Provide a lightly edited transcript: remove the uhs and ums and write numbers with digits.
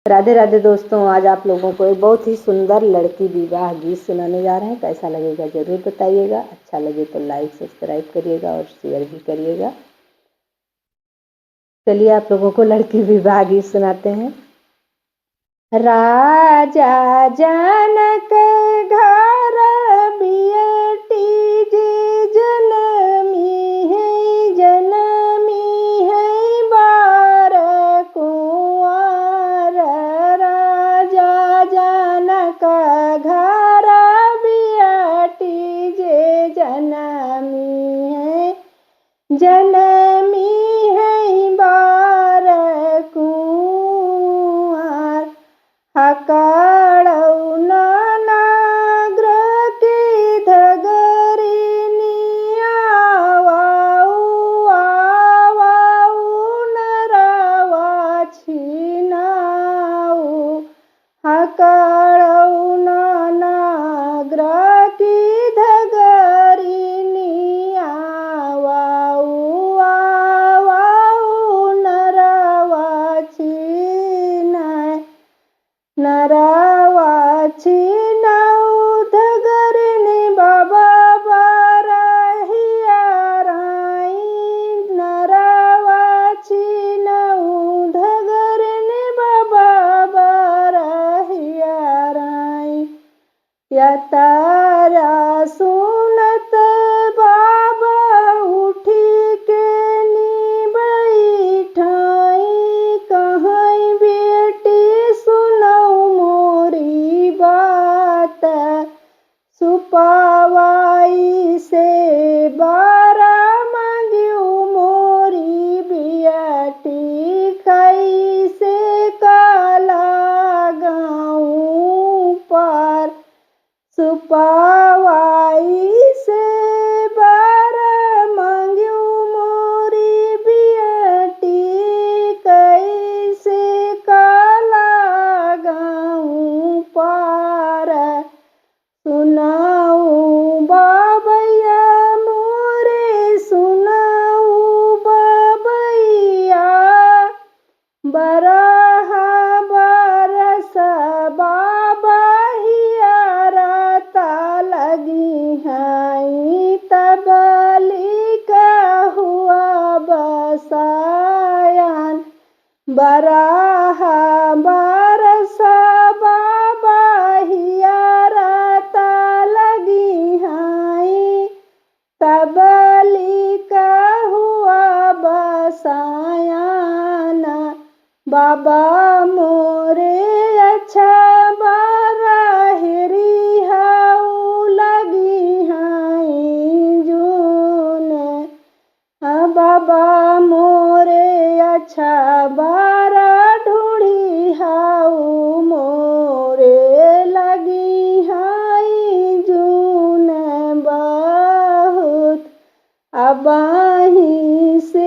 राधे राधे दोस्तों, आज आप लोगों को एक बहुत ही सुंदर लड़की विवाह गीत सुनाने जा रहे हैं। कैसा लगेगा जरूर बताइएगा। अच्छा लगे तो लाइक सब्सक्राइब करिएगा और शेयर भी करिएगा। चलिए आप लोगों को लड़की विवाह गीत सुनाते हैं। राजा जनक घर बियटी जे जनमी है बार कुंवर। राजा जनक घर बियटी जे जनमी है बार कुंवर। हकड़ऊ नागर की धगरिनी आवाऊ नरवा छिनाऊ। हकड़ऊ नागर की धगरिनी आवाऊ नरवा छिनाए। नरवा छिनाऊ धगरिनी बाबा बारहिया राई। नरवा छिनाऊ धगरिनी बाबा बारहिया राई। या तारा सुनत बाबा उठी के नी बैठाई। कहीं बेटी सुनऊ मोरी बात। सुपावाई से बारा मांगियो मोरी बियाटी। कैसे काला गाँव पार। सुपावाई से बारा मांगियो मोरी बियाटी। कैसे काला गाँव पार। सुनाऊ बाबैया मोरे सुनाऊ बाबैया। बरहा बरस बाबा हियारता लगी हैं। तबली का हुआ बसायन। बरहा बरस बाबा हियारता लगी हैं। तबली का हुआ बसायन। बाबा मोरे अच्छा बाराहिरी हाउ लगी हैं जून। बाबा मोरे अच्छा बारा ढूंढी हाउ मोरे लगी हैं जून बहुत। अबाही से